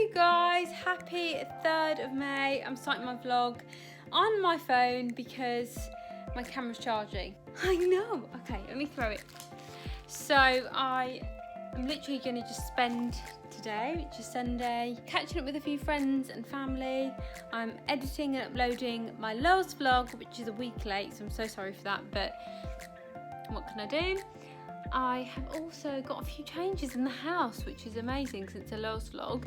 Hey guys, happy 3rd of May. I'm starting my vlog on my phone because my camera's charging. I know. Okay, let me throw it. So I'm literally going to just spend today, which is Sunday, catching up with a few friends and family. I'm editing and uploading my last vlog, which is a week late, so I'm so sorry for that, but what can I do? I have also got a few changes in the house, which is amazing since the last vlog.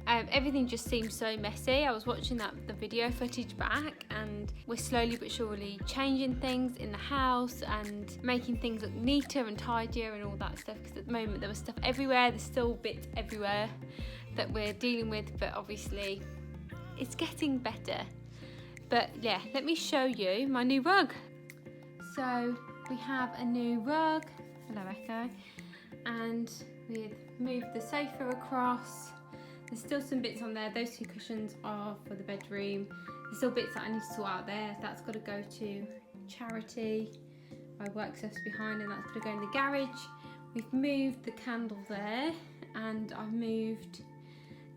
Everything just seems so messy. I was watching the video footage back, and we're slowly but surely changing things in the house and making things look neater and tidier and all that stuff, because at the moment there was stuff everywhere. There's still bits everywhere that we're dealing with, but obviously it's getting better. But yeah, let me show you my new rug. So we have a new rug. Hello Echo. And we've moved the sofa across. There's still some bits on there. Those 2 cushions are for the bedroom. There's still bits that I need to sort out there. That's got to go to charity. My work stuff's behind, and that's got to go in the garage. We've moved the candle there, and I've moved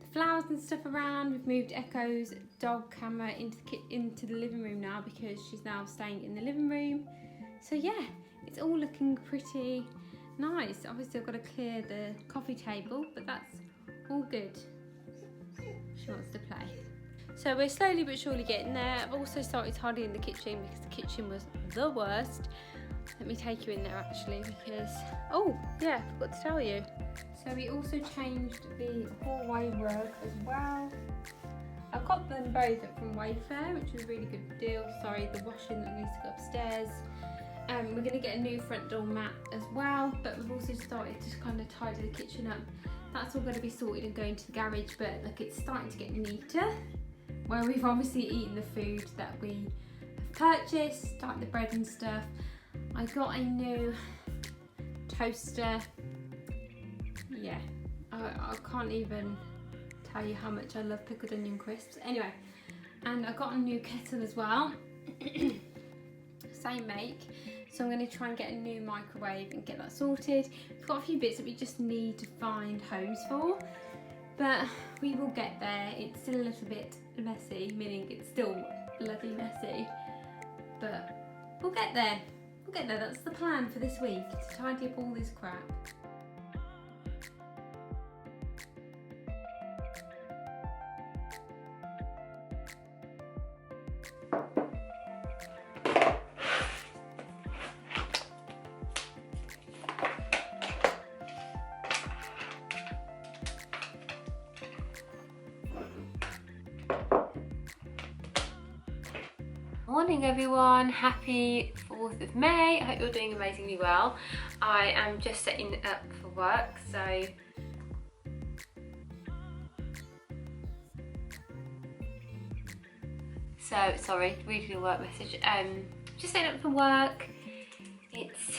the flowers and stuff around. We've moved Echo's dog camera into the living room now, because she's now staying in the living room. So yeah, it's all looking pretty nice. Obviously I've got to clear the coffee table, but that's all good. She wants to play. So we're slowly but surely getting there. I've also started tidying the kitchen because the kitchen was the worst. Let me take you in there actually, because, oh yeah, I forgot to tell you. So we also changed the hallway rug as well. I got them both from Wayfair, which was a really good deal. Sorry, the washing that needs to go upstairs. We're going to get a new front door mat as well, but we've also started to kind of tidy the kitchen up. That's all going to be sorted and going to the garage, but look, it's starting to get neater, where we've obviously eaten the food that we have purchased, like the bread and stuff. I got a new toaster. Yeah, I can't even tell you how much I love pickled onion crisps. Anyway, and I got a new kettle as well. Same make. So I'm going to try and get a new microwave and get that sorted. We've got a few bits that we just need to find homes for, but we will get there. It's still a little bit messy, meaning it's still bloody messy, but we'll get there. We'll get there. That's the plan for this week, to tidy up all this crap. Morning everyone, happy 4th of May. I hope you're doing amazingly well. I am just setting up for work, so sorry, reading a work message. Just setting up for work. It's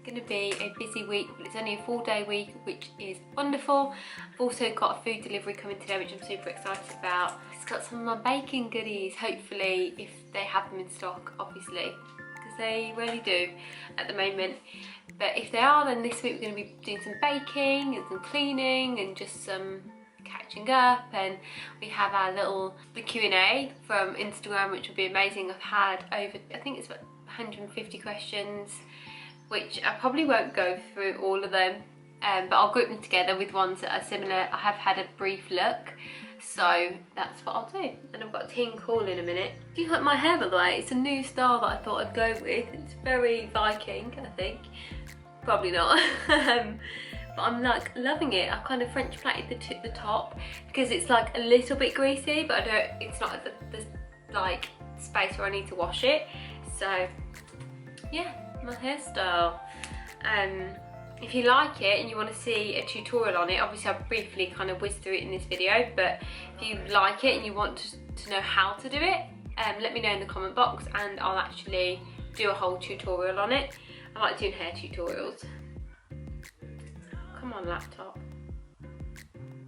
going to be a busy week, but it's only a 4-day week, which is wonderful. I've also got a food delivery coming today, which I'm super excited about. It's got some of my baking goodies, hopefully, if they have them in stock, obviously, because they really do at the moment. But if they are, then this week we're going to be doing some baking and some cleaning and just some catching up, and we have our the Q&A from Instagram, which will be amazing. I've had over, I think it's about 150 questions, which I probably won't go through all of them, but I'll group them together with ones that are similar. I have had a brief look, so that's what I'll do. And I've got a teen call in a minute. Do you like my hair, by the way? It's a new style that I thought I'd go with. It's very Viking, I think. Probably not. But I'm like loving it. I kind of French plaited the top because it's like a little bit greasy, but it's not the like space where I need to wash it. So yeah, my hairstyle. If you like it and you want to see a tutorial on it, obviously I'll briefly kind of whiz through it in this video, but if you like it and you want to know how to do it, let me know in the comment box and I'll actually do a whole tutorial on it. I like doing hair tutorials. Come on, laptop.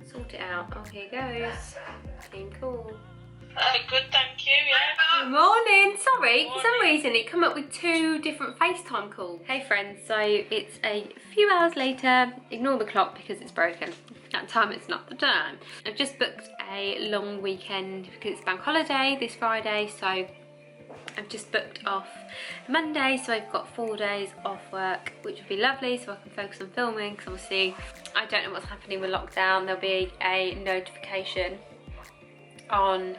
Sort it out. Oh, here goes. Being cool. Good, thank you, yeah. Good morning. Sorry, for some reason it come up with 2 different FaceTime calls. Hey friends, so it's a few hours later. Ignore the clock because it's broken. That time it's not the time. I've just booked a long weekend because it's bank holiday this Friday, so I've just booked off Monday, so I've got 4 days off work, which would be lovely, so I can focus on filming, because obviously I don't know what's happening with lockdown. There'll be a notification on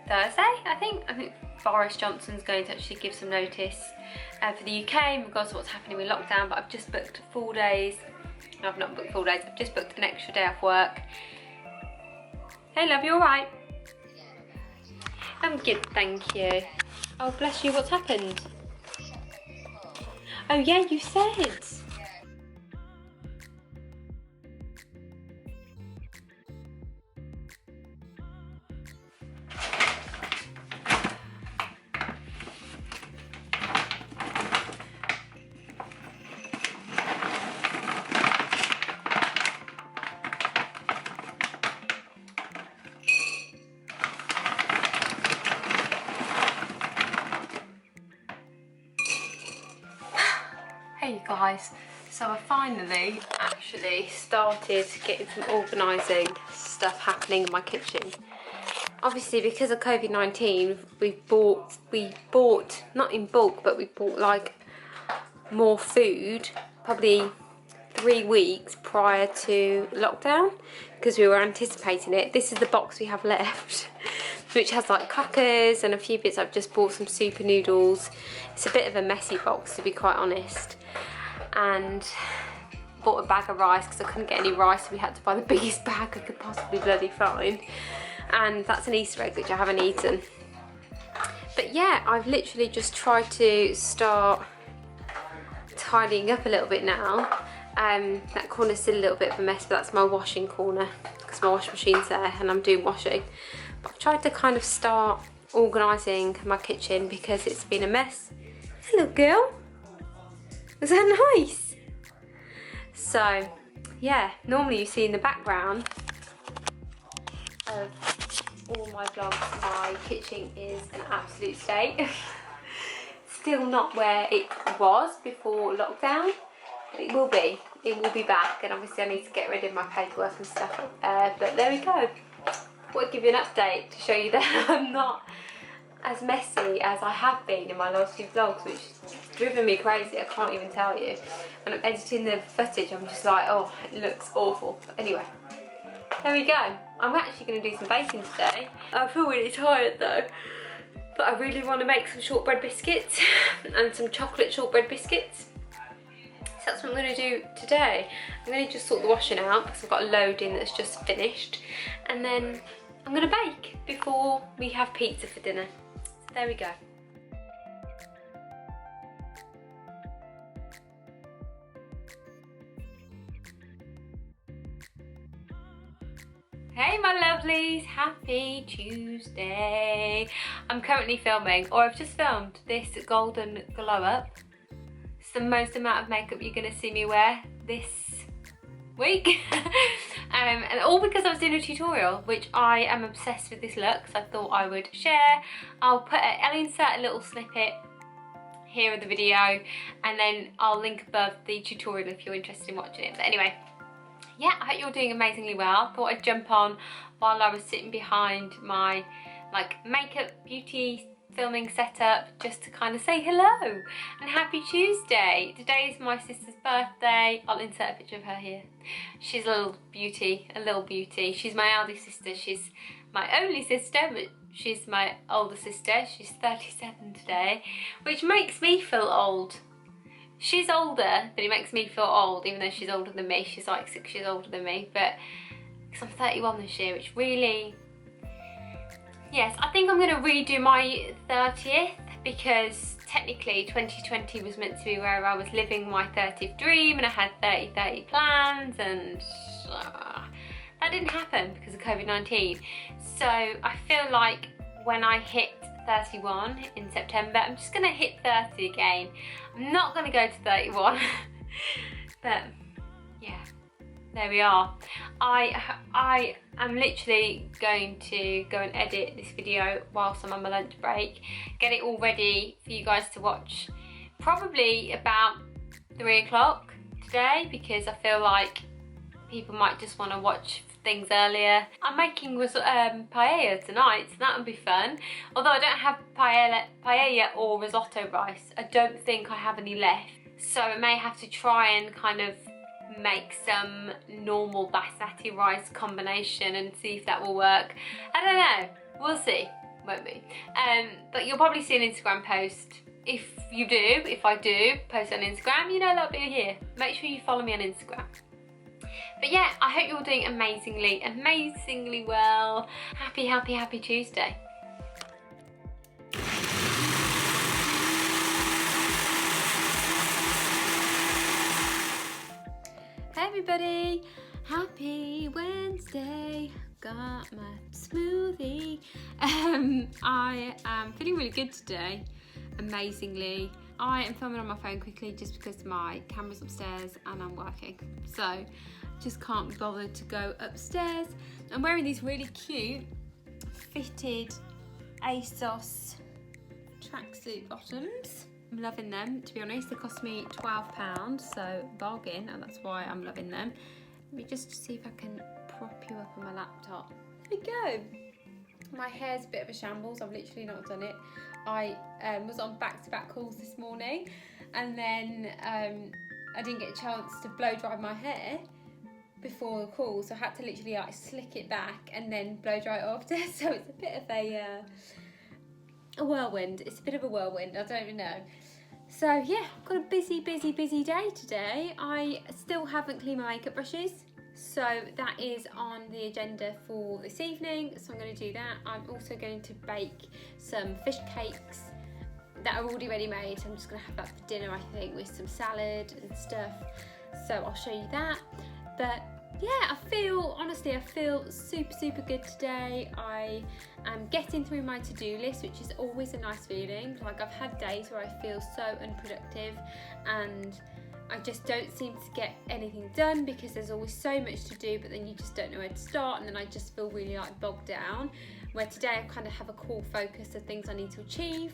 Thursday, I think Boris Johnson's going to actually give some notice for the UK in regards to what's happening with lockdown, but I've just booked 4 days. No, I've not booked 4 days, I've just booked an extra day off work. Hey love, you alright? I'm good, thank you. Oh bless you, what's happened? Oh yeah, you said. Hey you guys, so I finally actually started getting some organising stuff happening in my kitchen. Obviously because of COVID-19 we bought, not in bulk, but we bought like more food, probably 3 weeks prior to lockdown, because we were anticipating it. This is the box we have left, which has like crackers and a few bits. I've just bought some super noodles. It's a bit of a messy box, to be quite honest. And bought a bag of rice because I couldn't get any rice, so we had to buy the biggest bag I could possibly bloody find. And that's an Easter egg which I haven't eaten. But yeah, I've literally just tried to start tidying up a little bit now. That corner's still a little bit of a mess, but that's my washing corner because my washing machine's there and I'm doing washing. But I've tried to kind of start organising my kitchen because it's been a mess. Hello girl, is that nice? So yeah, normally you see in the background of all my vlogs, my kitchen is an absolute state. Still not where it was before lockdown. It will be back, and obviously I need to get rid of my paperwork and stuff like that, but there we go. I want to give you an update to show you that I'm not as messy as I have been in my last few vlogs, which has driven me crazy, I can't even tell you. When I'm editing the footage I'm just like, oh, it looks awful. But anyway, there we go. I'm actually going to do some baking today. I feel really tired though, but I really want to make some shortbread biscuits and some chocolate shortbread biscuits. That's what I'm going to do today. I'm going to just sort the washing out because I've got a load in that's just finished, and then I'm going to bake before we have pizza for dinner. So there we go. Hey my lovelies, happy Tuesday. I'm currently filming, or I've just filmed this golden glow up. The most amount of makeup you're going to see me wear this week. And all because I was doing a tutorial, which I am obsessed with this look, so I thought I would share. I'll insert a little snippet here of the video, and then I'll link above the tutorial if you're interested in watching it. But anyway, yeah, I hope you're doing amazingly well. Thought I'd jump on while I was sitting behind my like makeup beauty filming setup, just to kind of say hello and happy Tuesday. Today is my sister's birthday. I'll insert a picture of her here. She's a little beauty, She's my eldest sister. She's my only sister, but she's my older sister. She's 37 today, which makes me feel old. She's older, but it makes me feel old, even though she's older than me. She's like 6 years older than me, but because I'm 31 this year, which really, yes, I think I'm going to redo my 30th, because technically 2020 was meant to be where I was living my 30th dream and I had 30-30 plans, and that didn't happen because of COVID-19. So I feel like when I hit 31 in September, I'm just going to hit 30 again. I'm not going to go to 31, but yeah, there we are. I am literally going to go and edit this video whilst I'm on my lunch break, get it all ready for you guys to watch probably about 3 o'clock today, because I feel like people might just want to watch things earlier. I'm making paella tonight, so that'll be fun. Although I don't have paella or risotto rice, I don't think I have any left. So I may have to try and kind of make some normal basmati rice combination and see if that will work. I don't know, we'll see, won't we? But you'll probably see an Instagram post. If I do post on Instagram, you know that'll be here. Make sure you follow me on Instagram. But yeah, I hope you're all doing amazingly well. Happy Tuesday. Hey everybody, happy Wednesday. Got my smoothie. I am feeling really good today, amazingly. I am filming on my phone quickly just because my camera's upstairs and I'm working, so just can't be bothered to go upstairs. I'm wearing these really cute fitted ASOS tracksuit bottoms. I'm loving them, to be honest. They cost me £12, so bargain, and that's why I'm loving them. Let me just see if I can prop you up on my laptop. There we go. My hair's a bit of a shambles. I've literally not done it. I was on back-to-back calls this morning, and then I didn't get a chance to blow dry my hair before the call, so I had to literally like slick it back and then blow dry it after. So it's a bit of a whirlwind. It's a bit of a whirlwind, I don't even know. So yeah, I've got a busy day today. I still haven't cleaned my makeup brushes, so that is on the agenda for this evening, so I'm going to do that. I'm also going to bake some fish cakes that are already ready made. I'm just going to have that for dinner, I think, with some salad and stuff, so I'll show you that. But yeah, honestly I feel super good today. I am getting through my to-do list, which is always a nice feeling. Like, I've had days where I feel so unproductive and I just don't seem to get anything done because there's always so much to do, but then you just don't know where to start, and then I just feel really like bogged down. Where today I kind of have a core focus of things I need to achieve,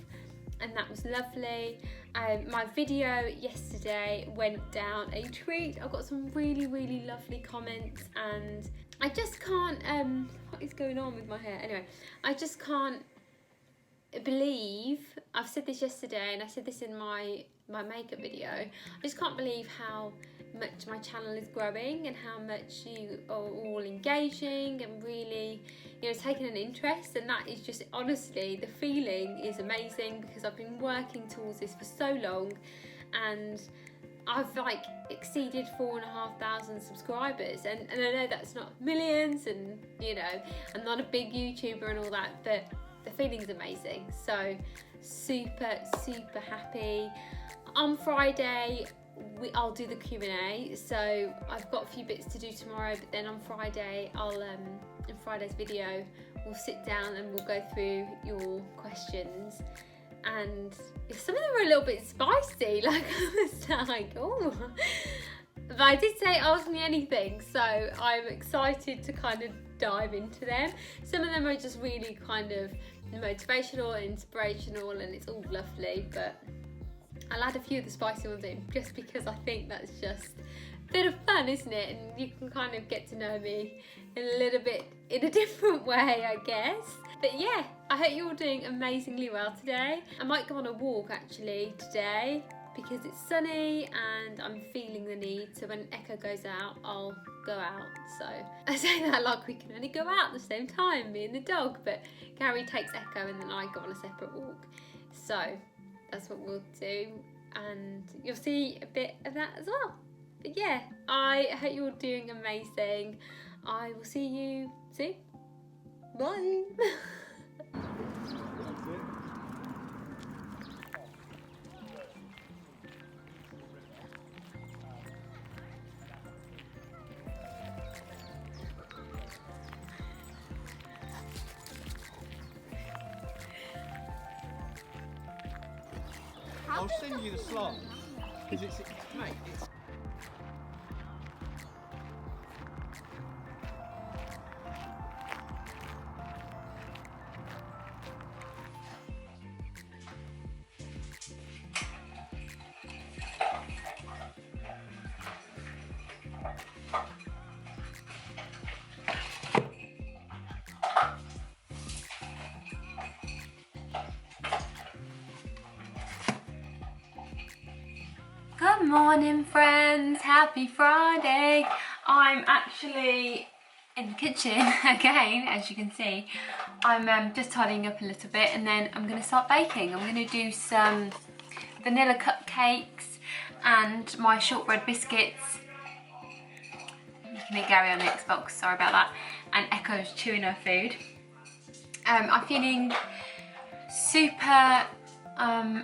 and that was lovely. My video yesterday went down a treat. I got some really lovely comments, and I just can't, what is going on with my hair? Anyway, I just can't believe, I've said this yesterday and I said this in my makeup video, I just can't believe how much my channel is growing and how much you are all engaging and really, taking an interest. And that is just, honestly, the feeling is amazing, because I've been working towards this for so long, and I've like exceeded 4,500 subscribers, and I know that's not millions, and I'm not a big YouTuber and all that, but the feeling's amazing. So super happy. On Friday I'll do the Q&A, so I've got a few bits to do tomorrow, but then on Friday in Friday's video we'll sit down and we'll go through your questions, and some of them are a little bit spicy, like I was like, oh, but I did say ask me anything, so I'm excited to kind of dive into them. Some of them are just really kind of motivational and inspirational, and it's all lovely, but I'll add a few of the spicy ones in just because I think that's just a bit of fun, isn't it? And you can kind of get to know me a little bit in a different way, I guess. But yeah, I hope you're all doing amazingly well today. I might go on a walk actually today because it's sunny and I'm feeling the need. So when Echo goes out, I'll go out. So I say that like we can only go out at the same time, me and the dog, but Gary takes Echo and then I go on a separate walk. So that's what we'll do, and you'll see a bit of that as well. But yeah, I hope you're doing amazing. I will see you soon. Bye. I'll send you the slot because mate, it's. morning friends, happy Friday. I'm actually in the kitchen again, as you can see. I'm just tidying up a little bit and then I'm going to start baking. I'm going to do some vanilla cupcakes and my shortbread biscuits. You can hear Gary on the Xbox, sorry about that. And Echo's chewing her food. I'm feeling super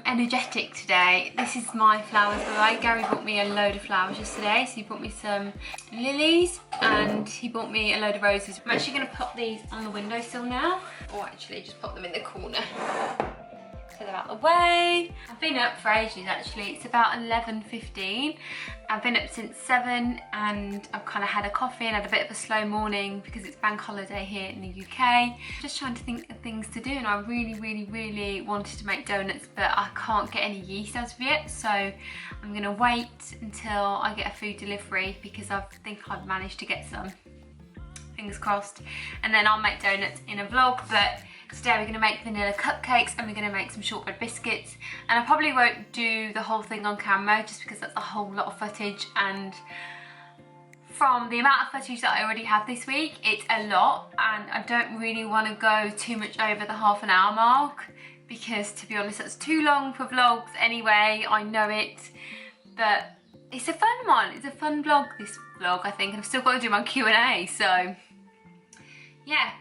energetic today. This is my flowers, by the way. Gary bought me a load of flowers yesterday, so he bought me some lilies and he bought me a load of roses. I'm actually going to pop these on the windowsill now, or actually just pop them in the corner so they're out of the way. I've been up for ages actually. It's about 11:15. I've been up since 7 and I've kind of had a coffee and had a bit of a slow morning because it's bank holiday here in the UK. Just trying to think of things to do, and I really wanted to make donuts, but I can't get any yeast as of yet, so I'm gonna wait until I get a food delivery because I think I've managed to get some. Fingers crossed. And then I'll make donuts in a vlog, but today we're going to make vanilla cupcakes and we're going to make some shortbread biscuits, and I probably won't do the whole thing on camera just because that's a whole lot of footage, and from the amount of footage that I already have this week, it's a lot, and I don't really want to go too much over the half-an-hour mark because, to be honest, that's too long for vlogs anyway. I know it, but it's a fun one. It's a fun vlog, this vlog, I think, and I've still got to do my Q&A, so yeah.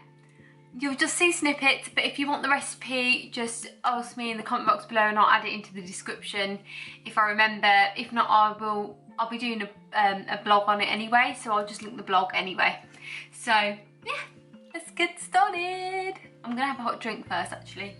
You'll just see snippets, but if you want the recipe, just ask me in the comment box below and I'll add it into the description if I remember. If not, I'll be doing a blog on it anyway, so I'll just link the blog anyway. So yeah, let's get started. I'm gonna have a hot drink first actually.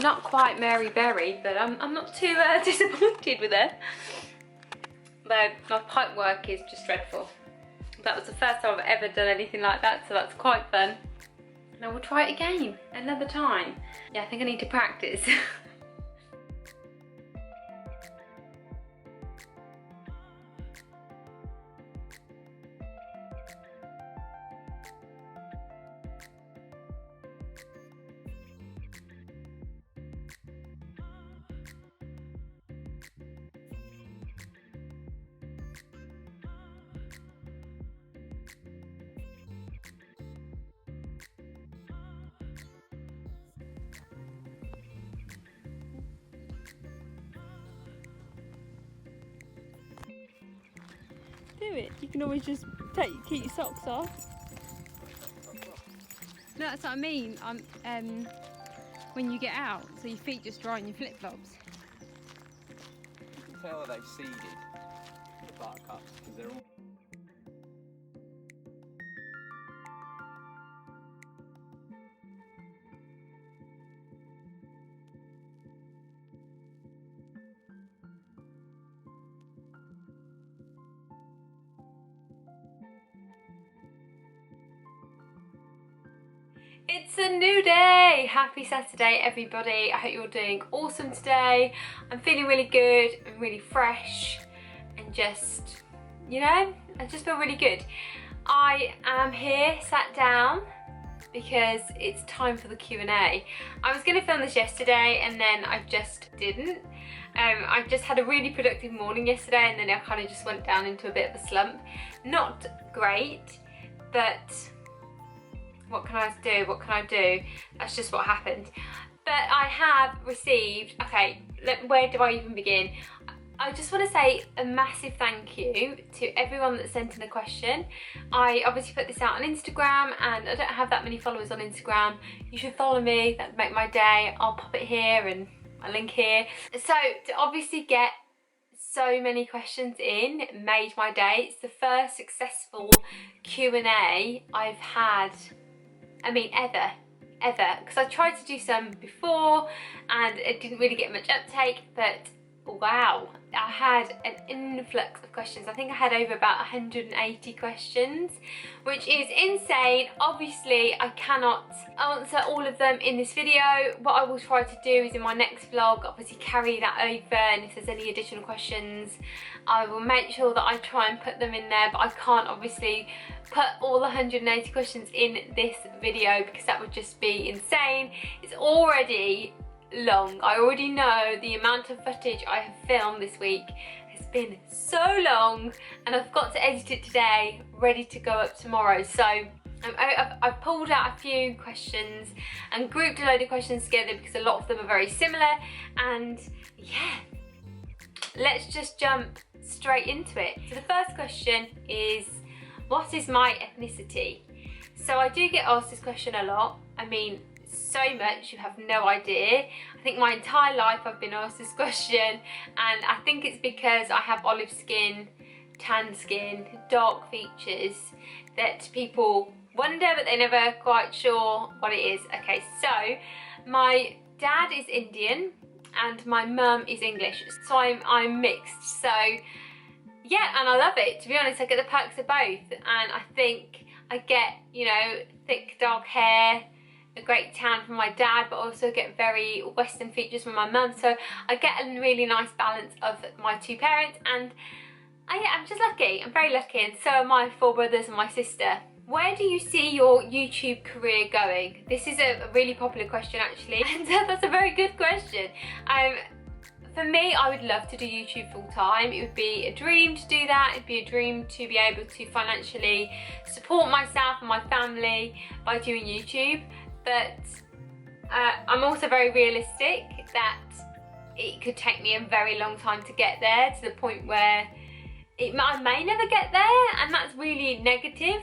Not quite Mary Berry, but I'm not too disappointed with it. Though my pipe work is just dreadful. That was the first time I've ever done anything like that, so that's quite fun. And I will try it again, another time. Yeah, I think I need to practice. Do it. You can always just keep your socks off. No, that's what I mean. When you get out, so your feet just dry in your flip flops. You can tell that they've seeded the buttercups because they're all. It's a new day! Happy Saturday everybody. I hope you're doing awesome today. I'm feeling really good and really fresh and just, you know, I just feel really good. I am here sat down because it's time for the Q&A. I was going to film this yesterday and then I just didn't. I just had a really productive morning yesterday and then I kind of just went down into a bit of a slump. Not great, but what can I do, what can I do? That's just what happened. But I have received, okay, where do I even begin? I just want to say a massive thank you to everyone that sent in a question. I obviously put this out on Instagram, and I don't have that many followers on Instagram. You should follow me, that'd make my day. I'll pop it here and a link here. So to obviously get so many questions in made my day. It's the first successful Q&A I've had, I mean ever, because I tried to do some before and it didn't really get much uptake, but wow, I had an influx of questions. I think I had over about 180 questions, which is insane. Obviously, I cannot answer all of them in this video. What I will try to do is in my next vlog, obviously carry that over, and if there's any additional questions, I will make sure that I try and put them in there, but I can't obviously put all the 180 questions in this video because that would just be insane. It's already long. I already know the amount of footage I have filmed this week has been so long, and I've got to edit it today, ready to go up tomorrow. So I've pulled out a few questions and grouped a load of questions together because a lot of them are very similar, and yeah, let's just jump straight into it. So the first question is, what is my ethnicity? So I do get asked this question a lot. I mean, so much, you have no idea. I think my entire life I've been asked this question, and I think it's because I have olive skin, tan skin, dark features, that people wonder but they're never quite sure what it is. Okay, so my dad is Indian and my mum is English, so I'm mixed. So yeah, and I love it, to be honest. I get the perks of both, and I think I get, you know, thick dark hair, a great tan from my dad, but also get very Western features from my mum. So I get a really nice balance of my two parents, and I'm just lucky. I'm very lucky, and so are my 4 brothers and my sister. Where do you see your YouTube career going? This is a really popular question, actually, and that's a very good question. For me, I would love to do YouTube full time. It would be a dream to do that. It'd be a dream to be able to financially support myself and my family by doing YouTube. But I'm also very realistic that it could take me a very long time to get there, to the point where I may never get there, and that's really negative.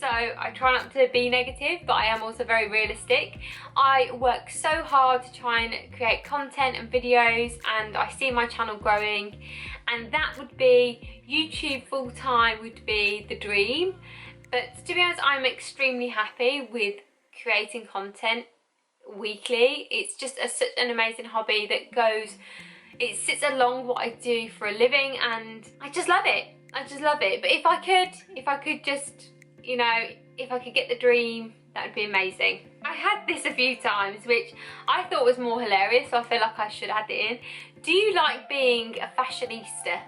So I try not to be negative, but I am also very realistic. I work so hard to try and create content and videos, and I see my channel growing, and that would be YouTube full time would be the dream. But to be honest, I'm extremely happy with creating content weekly. It's just such an amazing hobby that it sits along what I do for a living, and I just love it. I just love it. But if I could just, you know, if I could get the dream, that would be amazing. I had this a few times, which I thought was more hilarious, so I feel like I should add it in. Do you like being a fashionista?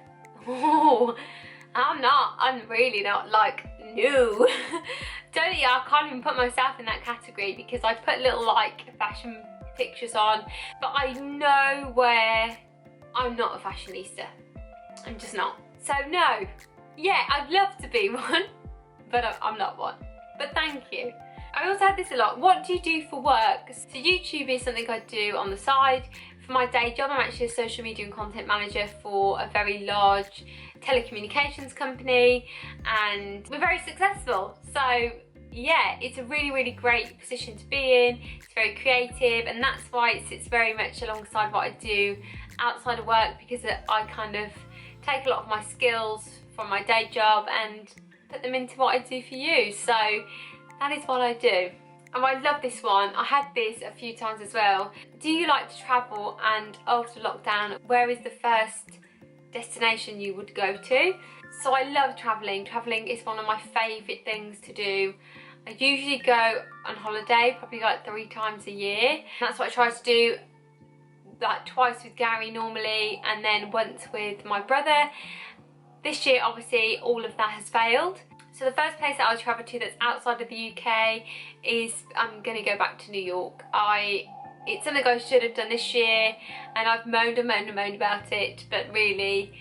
Oh, I'm really not, like, no. I can't even put myself in that category, because I put little like fashion pictures on, but I know where I'm not a fashionista. I'm just not. So no. Yeah, I'd love to be one, but I'm not one. But thank you. I also had this a lot. What do you do for work? So YouTube is something I do on the side. For my day job, I'm actually a social media and content manager for a very large telecommunications company, and we're very successful. So yeah, it's a really, really great position to be in. It's very creative, and that's why it sits very much alongside what I do outside of work, because I kind of take a lot of my skills from my day job and put them into what I do for you. So that is what I do. And I love this one. I had this a few times as well. Do you like to travel, and after lockdown, where is the first destination you would go to? So I love travelling. Travelling is one of my favourite things to do. I usually go on holiday probably like 3 times a year. That's what I try to do, like twice with Gary normally, and then once with my brother. This year, obviously, all of that has failed. So the first place that I'll travel to that's outside of the UK is, I'm going to go back to New York. It's something I should have done this year, and I've moaned and moaned and moaned about it, but really,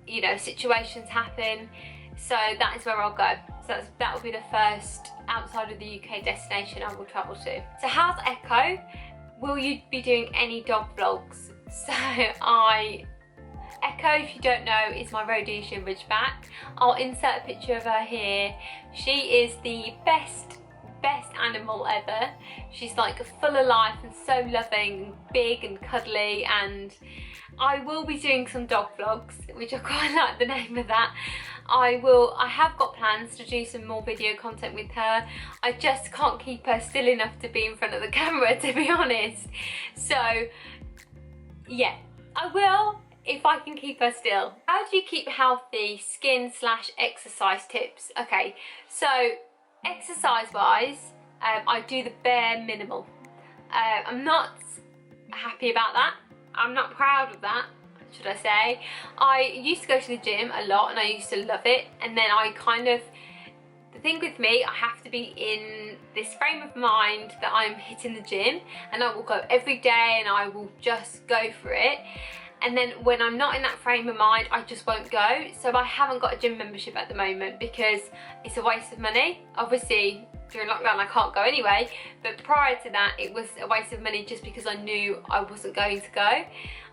you know, situations happen, so that is where I'll go. So that will be the first outside of the UK destination I will travel to. So how's Echo? Will you be doing any dog vlogs? So Echo, if you don't know, is my Rhodesian Ridgeback. I'll insert a picture of her here. She is the best animal ever. She's like full of life and so loving, big and cuddly, and I will be doing some dog vlogs, which I quite like the name of that. I have got plans to do some more video content with her. I just can't keep her still enough to be in front of the camera, to be honest. So yeah, I will if I can keep her still. How do you keep healthy? Skin/exercise tips. Okay, so exercise wise, I do the bare minimal. I'm not happy about that. I'm not proud of that, should I say. I used to go to the gym a lot and I used to love it, and then the thing with me, I have to be in this frame of mind that I'm hitting the gym, and I will go every day and I will just go for it. And then when I'm not in that frame of mind, I just won't go. So I haven't got a gym membership at the moment because it's a waste of money. Obviously during lockdown I can't go anyway, but prior to that it was a waste of money just because I knew I wasn't going to go.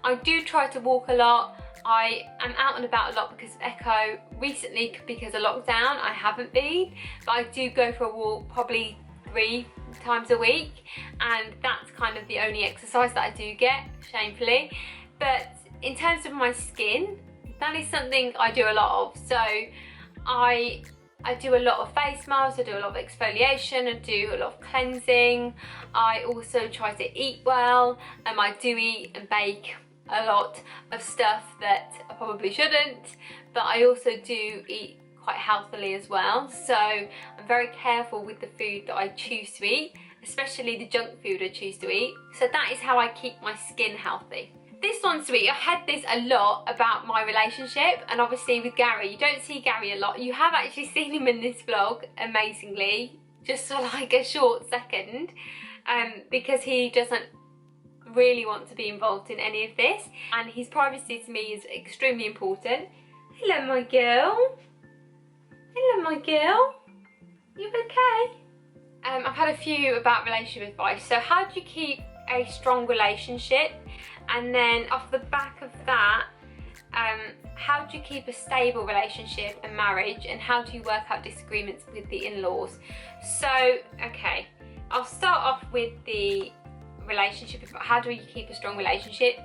I do try to walk a lot. I am out and about a lot because of Echo. Recently, because of lockdown, I haven't been, but I do go for a walk probably 3 times a week, and that's kind of the only exercise that I do get, shamefully. But in terms of my skin, that is something I do a lot of. So I do a lot of face masks, I do a lot of exfoliation, I do a lot of cleansing. I also try to eat well, and I do eat and bake a lot of stuff that I probably shouldn't, but I also do eat quite healthily as well. So I'm very careful with the food that I choose to eat, especially the junk food I choose to eat. So that is how I keep my skin healthy. This one's sweet. I had this a lot about my relationship, and obviously with Gary, you don't see Gary a lot. You have actually seen him in this vlog, amazingly, just for like a short second, because he doesn't really want to be involved in any of this, and his privacy to me is extremely important. Hello my girl. Hello my girl. You okay? I've had a few about relationship advice. So how do you keep a strong relationship? And then off the back of that, how do you keep a stable relationship and marriage, and how do you work out disagreements with the in-laws? So okay, I'll start off with the relationship. How do you keep a strong relationship?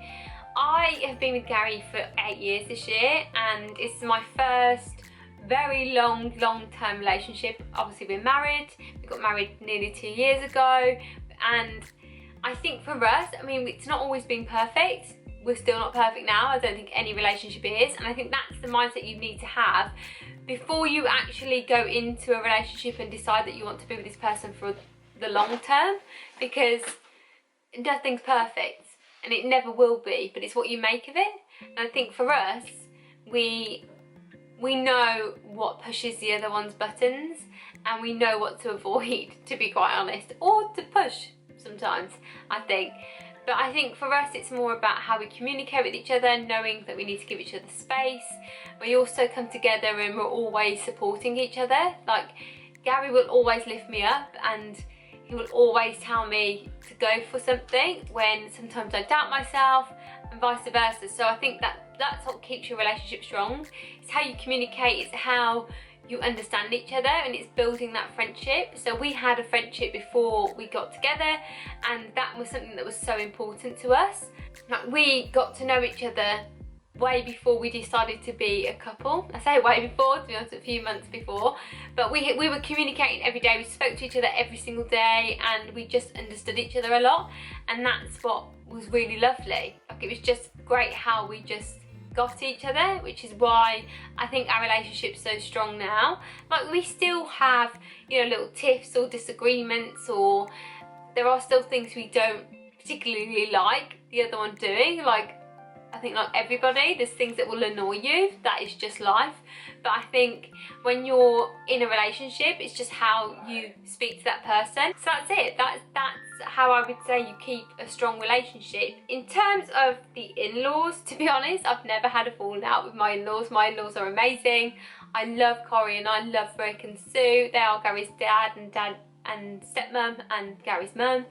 I have been with Gary for 8 years this year, and it's my first very long-term relationship. Obviously we're married. We got married nearly 2 years ago, and I think for us, I mean, it's not always been perfect. We're still not perfect now. I don't think any relationship is, and I think that's the mindset you need to have before you actually go into a relationship and decide that you want to be with this person for the long term, because nothing's perfect and it never will be, but it's what you make of it. And I think for us, we know what pushes the other one's buttons, and we know what to avoid, to be quite honest, or to push sometimes, I think. But I think for us it's more about how we communicate with each other, knowing that we need to give each other space. We also come together and we're always supporting each other. Like Gary will always lift me up, and he will always tell me to go for something when sometimes I doubt myself, and vice versa. So I think that's what keeps your relationship strong. It's how you communicate, it's how you understand each other, and it's building that friendship. So we had a friendship before we got together, and that was something that was so important to us. Like, we got to know each other way before we decided to be a couple. I say way before, to be honest, a few months before, but we were communicating every day. We spoke to each other every single day, and we just understood each other a lot, and that's what was really lovely. Like, it was just great how we just got each other, which is why I think our relationship's so strong now. Like, we still have, you know, little tiffs or disagreements, or there are still things we don't particularly like the other one doing. Like, I think like everybody, there's things that will annoy you. That is just life. But I think when you're in a relationship, it's just how you speak to that person. So that's it. That's how I would say you keep a strong relationship. In terms of the in-laws, to be honest, I've never had a falling out with my in-laws. My in-laws are amazing. I love Corey and I love Rick and Sue. They are Gary's dad and stepmom and Gary's mum.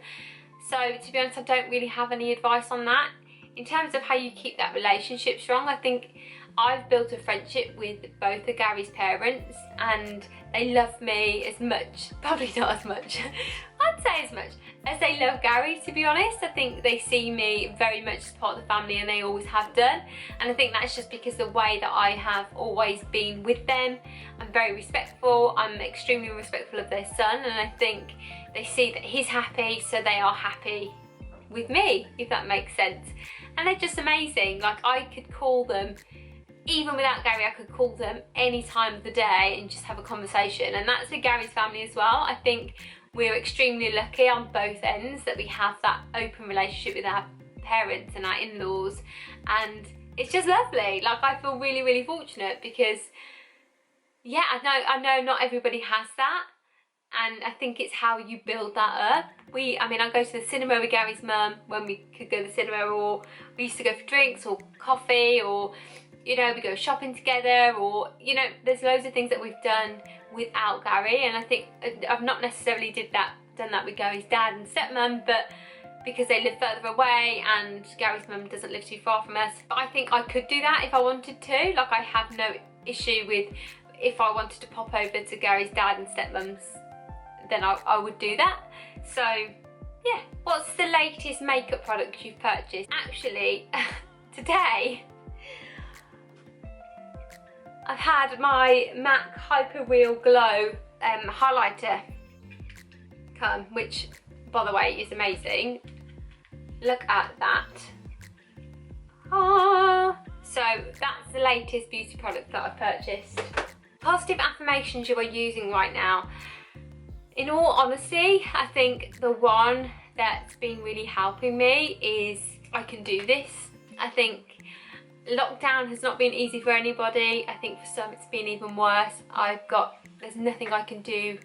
So to be honest, I don't really have any advice on that. In terms of how you keep that relationship strong, I think I've built a friendship with both of Gary's parents and they love me as much, probably not as much, I'd say as much as they love Gary, to be honest. I think they see me very much as part of the family and they always have done. And I think that's just because the way that I have always been with them. I'm very respectful, I'm extremely respectful of their son, and I think they see that he's happy, so they are happy with me, if that makes sense. And they're just amazing. Like, I could call them, even without Gary, I could call them any time of the day and just have a conversation. And that's with Gary's family as well. I think we're extremely lucky on both ends that we have that open relationship with our parents and our in-laws, and it's just lovely. Like, I feel really, really fortunate because, yeah, I know not everybody has that. And I think it's how you build that up. I go to the cinema with Gary's mum when we could go to the cinema, or we used to go for drinks or coffee, or, you know, we go shopping together, or, you know, there's loads of things that we've done without Gary. And I think I've not necessarily done that with Gary's dad and stepmum, but because they live further away and Gary's mum doesn't live too far from us. But I think I could do that if I wanted to. Like, I have no issue with if I wanted to pop over to Gary's dad and stepmum's, then I would do that. So yeah, what's the latest makeup product you've purchased? Actually, today I've had my MAC Hyper Real Glow highlighter come, which, by the way, is amazing. Look at that. So that's the latest beauty product that I've purchased. Positive affirmations you are using right now. In all honesty, I think the one that's been really helping me is I can do this. I think lockdown has not been easy for anybody. I think for some it's been even worse. There's nothing I can do.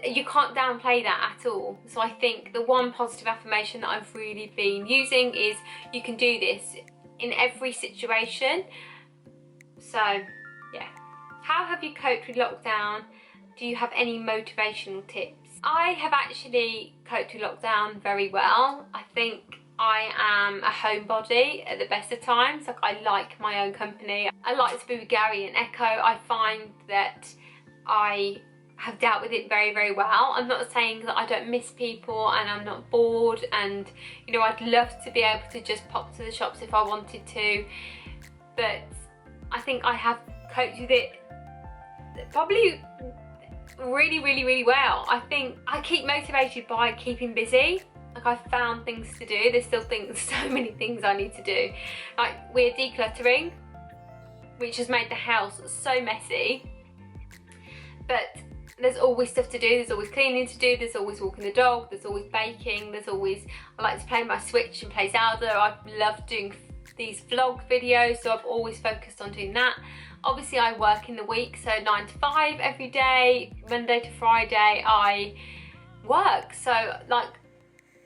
You can't downplay that at all. So I think the one positive affirmation that I've really been using is you can do this in every situation. So yeah. How have you coped with lockdown? Do you have any motivational tips? I have actually coped with lockdown very well. I think I am a homebody at the best of times. Like, I like my own company. I like to be with Gary and Echo. I find that I have dealt with it very, very well. I'm not saying that I don't miss people and I'm not bored, and, you know, I'd love to be able to just pop to the shops if I wanted to, but I think I have coped with it probably really, really, really well. I think I keep motivated by keeping busy. Like, I've found things to do. There's still so many things I need to do. Like, we're decluttering, which has made the house so messy, but there's always stuff to do. There's always cleaning to do, there's always walking the dog, there's always baking, I like to play my Switch and play Zelda. I love doing these vlog videos, so I've always focused on doing that. Obviously, I work in the week, so 9 to 5 every day, Monday to Friday I work. So, like,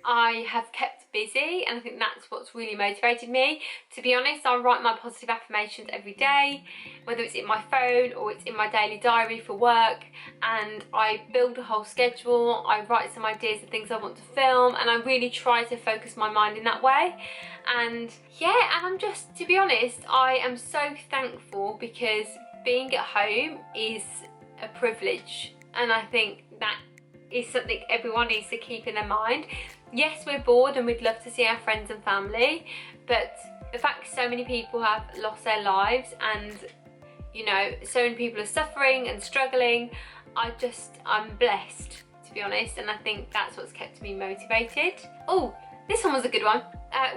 I have kept busy, and I think that's what's really motivated me. To be honest, I write my positive affirmations every day, whether it's in my phone or it's in my daily diary for work, and I build a whole schedule. I write some ideas of things I want to film, and I really try to focus my mind in that way. And yeah, and I'm just, to be honest, I am so thankful because being at home is a privilege, and I think that is something everyone needs to keep in their mind. Yes, we're bored and we'd love to see our friends and family, but the fact so many people have lost their lives, and, you know, so many people are suffering and struggling, I'm blessed, to be honest, and I think that's what's kept me motivated. Oh, this one was a good one.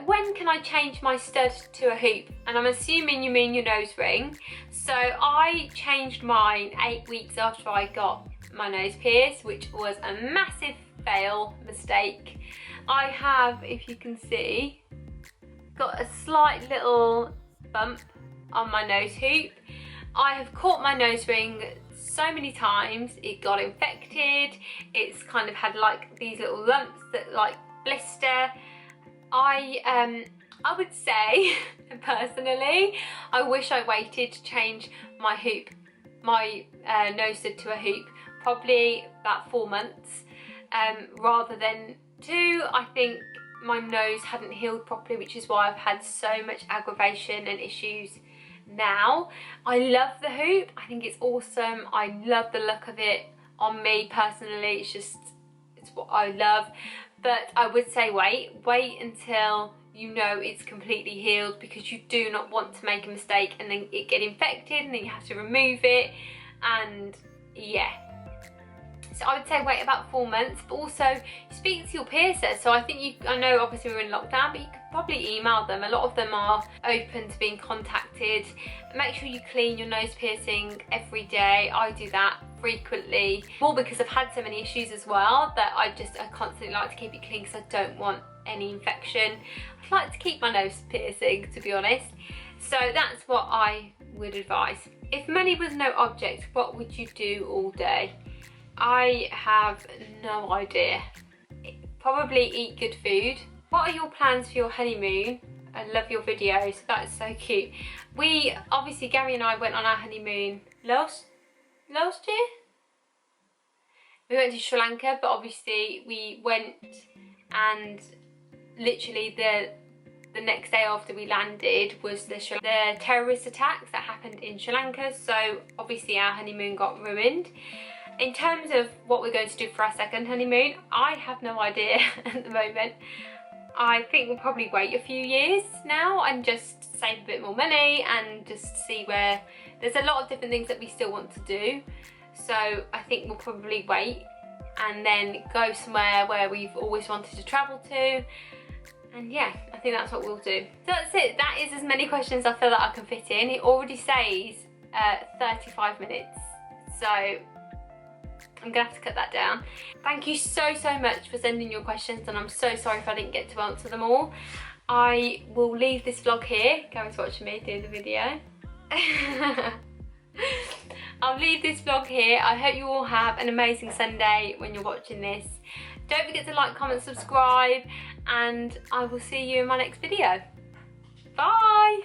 When can I change my stud to a hoop? And I'm assuming you mean your nose ring. So I changed mine 8 weeks after I got my nose pierced, which was a massive mistake. I have, if you can see, got a slight little bump on my nose hoop. I have caught my nose ring so many times, it got infected, it's kind of had like these little lumps that like blister. I would say, personally, I wish I waited to change my hoop, my nose stud to a hoop, probably about 4 months, rather than 2. I think my nose hadn't healed properly, which is why I've had so much aggravation and issues now. I love the hoop, I think it's awesome, I love the look of it on me personally, it's what I love. But I would say wait until you know it's completely healed, because you do not want to make a mistake and then it get infected and then you have to remove it, and yeah. So I would say wait about 4 months, but also speak to your piercer. So I think I know obviously we're in lockdown, but you could probably email them. A lot of them are open to being contacted. Make sure you clean your nose piercing every day. I do that frequently, more because I've had so many issues as well that I constantly like to keep it clean because I don't want any infection. I like to keep my nose piercing, to be honest. So that's what I would advise. If money was no object, what would you do all day? I have no idea. Probably eat good food. What are your plans for your honeymoon? I love your videos, that's so cute. We, obviously Gary and I went on our honeymoon last year? We went to Sri Lanka, but obviously we went and literally the next day after we landed was the terrorist attacks that happened in Sri Lanka, so obviously our honeymoon got ruined. In terms of what we're going to do for our second honeymoon, I have no idea at the moment. I think we'll probably wait a few years now and just save a bit more money and just see where... There's a lot of different things that we still want to do, so I think we'll probably wait and then go somewhere where we've always wanted to travel to. And yeah, I think that's what we'll do. So that's it. That is as many questions I feel that I can fit in. It already says 35 minutes. So I'm gonna have to cut that down. Thank you so much for sending your questions, and I'm so sorry if I didn't get to answer them all. I will leave this vlog here. Gary's watching me do the video. I'll leave this vlog here. I hope you all have an amazing Sunday when you're watching this. Don't forget to like, comment, subscribe, and I will see you in my next video. Bye!